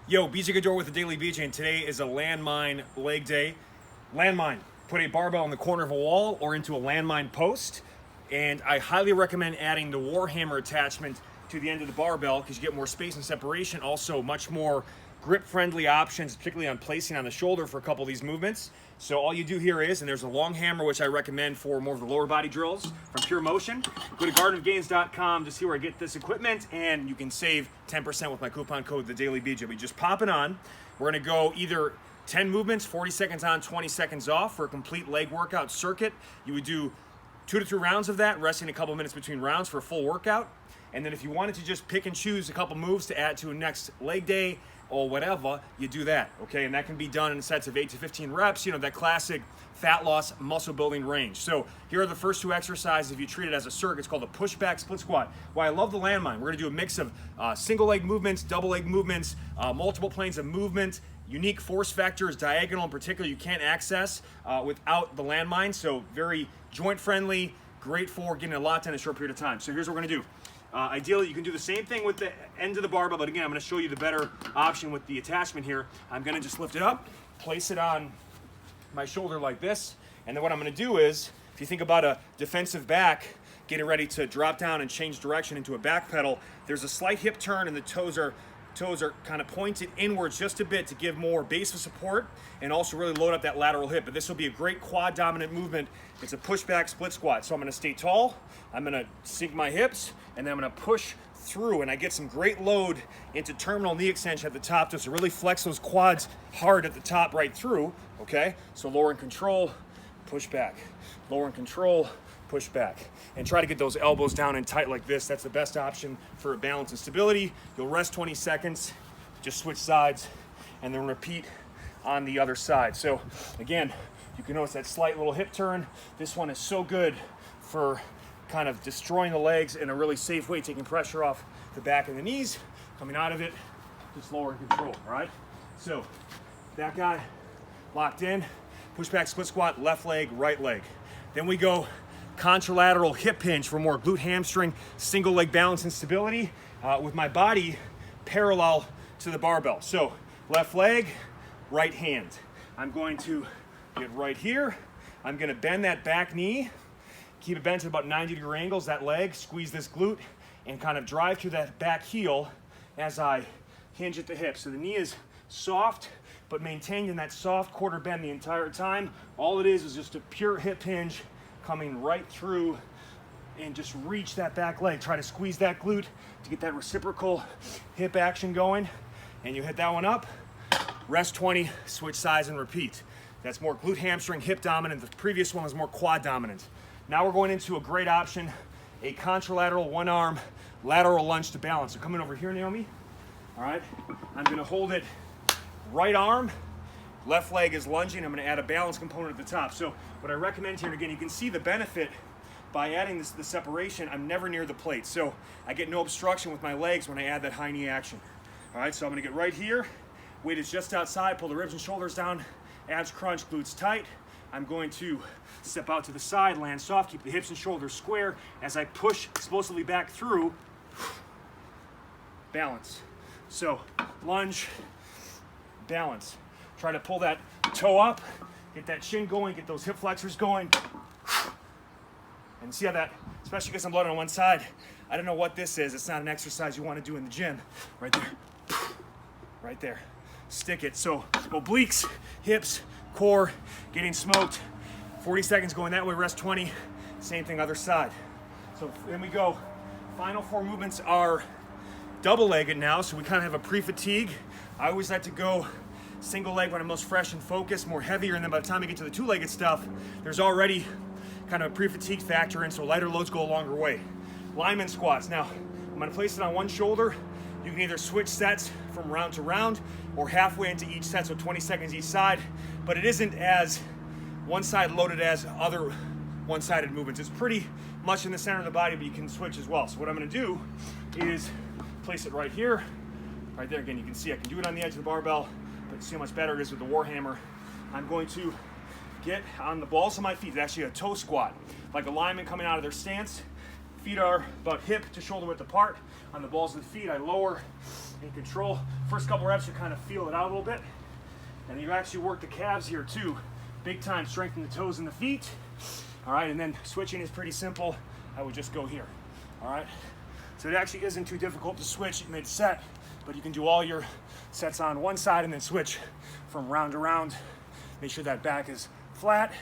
Yo, BJ Gaddour with the Daily BJ, and today is a landmine leg day. Landmine, put a barbell in the corner of a wall or into a landmine post, and I highly recommend adding the Warhammer attachment to the end of the barbell because you get more space and separation. Also, much more grip-friendly options, particularly on placing on the shoulder for a couple of these movements. So all you do here is, and there's a long hammer, which I recommend for more of the lower body drills from Pure Motion. Go to gardenofgains.com to see where I get this equipment, and you can save 10% with my coupon code, TheDailyBJ. We just pop it on. We're gonna go either 10 movements, 40 seconds on, 20 seconds off for a complete leg workout circuit. You would do 2 to 3 rounds of that, resting a couple minutes between rounds for a full workout. And then if you wanted to just pick and choose a couple moves to add to a next leg day or whatever, you do that, okay? And that can be done in sets of 8 to 15 reps, you know, that classic fat loss muscle building range. So here are the first 2 exercises. If you treat it as a circuit, it's called a pushback split squat. Why I love the landmine, we're gonna do a mix of single leg movements, double leg movements, multiple planes of movement, unique force vectors, diagonal in particular, you can't access without the landmine. So very joint friendly, great for getting a lot done in a short period of time. So here's what we're gonna do. Ideally, you can do the same thing with the end of the barbell, but again, I'm going to show you the better option with the attachment here. I'm going to just lift it up, place it on my shoulder like this, and then what I'm going to do is, if you think about a defensive back getting ready to drop down and change direction into a back pedal, there's a slight hip turn and the toes are kind of pointed inwards just a bit to give more base of support and also really load up that lateral hip. But this will be a great quad dominant movement. It's a pushback split squat. So I'm gonna stay tall, I'm gonna sink my hips, and then I'm gonna push through, and I get some great load into terminal knee extension at the top just to really flex those quads hard at the top right through, okay? So lower in control, push back, lower in control, push back, and try to get those elbows down and tight like this. That's the best option for balance and stability. You'll rest 20 seconds, just switch sides, and then repeat on the other side. So again, you can notice that slight little hip turn. This one is so good for kind of destroying the legs in a really safe way, taking pressure off the back and the knees, coming out of it, just lower in control, all right? So that guy locked in, push back split squat, left leg, right leg. Then we go contralateral hip hinge for more glute hamstring, single leg balance and stability with my body parallel to the barbell. So left leg, right hand. I'm going to get right here. I'm gonna bend that back knee, keep it bent to about 90-degree angles, that leg, squeeze this glute, and kind of drive through that back heel as I hinge at the hip. So the knee is soft, but maintained in that soft quarter bend the entire time. All it is just a pure hip hinge coming right through and just reach that back leg. Try to squeeze that glute to get that reciprocal hip action going. And you hit that one up, rest 20, switch sides and repeat. That's more glute hamstring, hip dominant. The previous one was more quad dominant. Now we're going into a great option, a contralateral one arm lateral lunge to balance. So coming over here, Naomi. All right, I'm gonna hold it right arm, left leg is lunging. I'm gonna add a balance component at the top. So what I recommend here, and again, you can see the benefit by adding the separation. I'm never near the plate, so I get no obstruction with my legs when I add that high knee action. All right, so I'm gonna get right here. Weight is just outside, pull the ribs and shoulders down, abs crunch, glutes tight. I'm going to step out to the side, land soft, keep the hips and shoulders square. As I push explosively back through, balance. So lunge, balance. Try to pull that toe up, get that shin going, get those hip flexors going. And see how that, especially because I'm bloated on one side, I don't know what this is. It's not an exercise you want to do in the gym. Right there, right there. Stick it. So obliques, hips, core, getting smoked. 40 seconds going that way, rest 20. Same thing other side. So then we go. Final 4 movements are double-legged now, so we kind of have a pre-fatigue. I always like to go single leg when I'm most fresh and focused, more heavier, and then by the time I get to the 2-legged stuff, there's already kind of a pre-fatigue factor in, so lighter loads go a longer way. Lineman squats. Now, I'm gonna place it on one shoulder. You can either switch sets from round to round or halfway into each set, so 20 seconds each side, but it isn't as one side loaded as other one-sided movements. It's pretty much in the center of the body, but you can switch as well. So what I'm gonna do is place it right here, right there. Again, you can see I can do it on the edge of the barbell, but see how much better it is with the Warhammer. I'm going to get on the balls of my feet. It's actually a toe squat, like a lineman coming out of their stance. Feet are about hip to shoulder width apart. On the balls of the feet, I lower in control. First couple reps, you kind of feel it out a little bit. And you actually work the calves here too. Big time, strengthen the toes and the feet. All right, and then switching is pretty simple. I would just go here, all right? So it actually isn't too difficult to switch mid-set, but you can do all your sets on one side and then switch from round to round. Make sure that back is flat,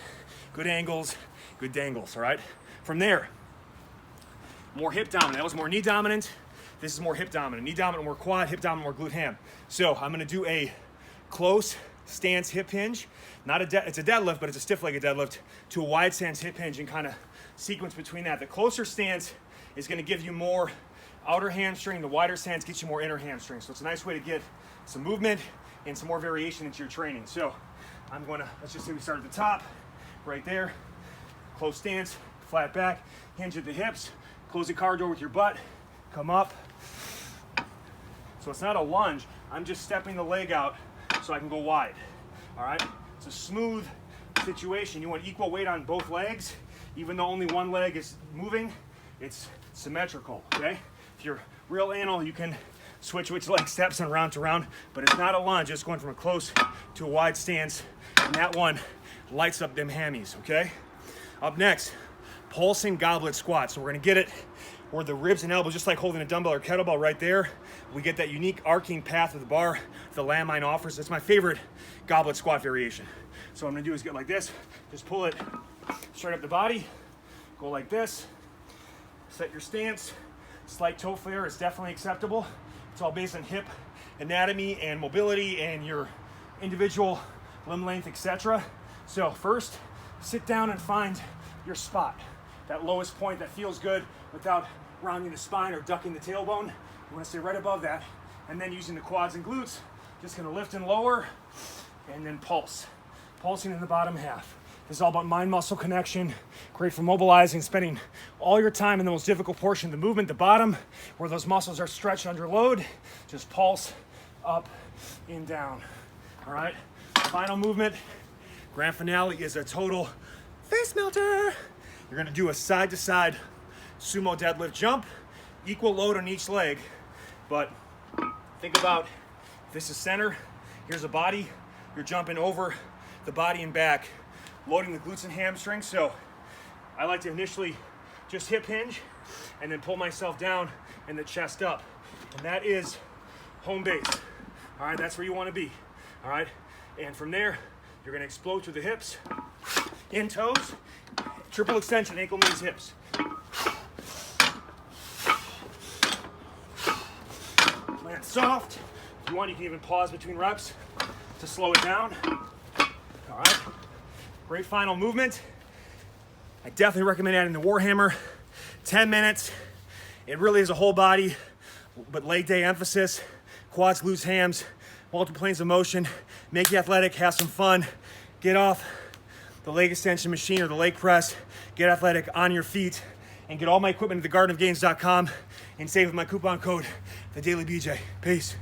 good angles, good dangles, all right? From there, more hip dominant. That was more knee dominant. This is more hip dominant. Knee dominant, more quad, hip dominant, more glute ham. So I'm gonna do a close stance hip hinge. It's a deadlift, but it's a stiff-legged deadlift to a wide stance hip hinge and kind of sequence between that. The closer stance is going to give you more outer hamstring. The wider stance gets you more inner hamstring. So it's a nice way to get some movement and some more variation into your training. So I'm going to, let's just say we start at the top, right there. Close stance, flat back, hinge at the hips, close the car door with your butt, come up. So it's not a lunge. I'm just stepping the leg out so I can go wide. All right? It's a smooth situation. You want equal weight on both legs. Even though only one leg is moving, it's symmetrical, okay? If you're real anal, you can switch which leg steps on round to round, but it's not a lunge. It's going from a close to a wide stance, and that one lights up them hammies, okay? Up next, pulsing goblet squat. So we're gonna get it where the ribs and elbows, just like holding a dumbbell or kettlebell right there, we get that unique arcing path of the bar the Landmine offers. It's my favorite goblet squat variation. So what I'm gonna do is get like this, just pull it straight up the body, go like this, set your stance, slight toe flare is definitely acceptable. It's all based on hip anatomy and mobility and your individual limb length, etc. So first, sit down and find your spot, that lowest point that feels good without rounding the spine or ducking the tailbone. You want to stay right above that, and then using the quads and glutes, just going to lift and lower, and then pulse. Pulsing in the bottom half. This is all about mind-muscle connection, great for mobilizing, spending all your time in the most difficult portion of the movement, the bottom, where those muscles are stretched under load. Just pulse up and down. All right, final movement, grand finale is a total face melter. You're gonna do a side-to-side sumo deadlift jump, equal load on each leg, but think about this is center, here's a body, you're jumping over the body and back, loading the glutes and hamstrings. So I like to initially just hip hinge and then pull myself down and the chest up. And that is home base. All right, that's where you want to be. All right, and from there, you're going to explode through the hips, in toes, triple extension, ankle, knees, hips. Land soft. If you want, you can even pause between reps to slow it down. All right, great final movement. I definitely recommend adding the Warhammer. 10 minutes. It really is a whole body, but leg day emphasis. Quads, glutes, hams, multiple planes of motion. Make you athletic, have some fun. Get off the leg extension machine or the leg press. Get athletic on your feet, and get all my equipment at thegardenofgains.com and save with my coupon code, TheDailyBJ. Peace.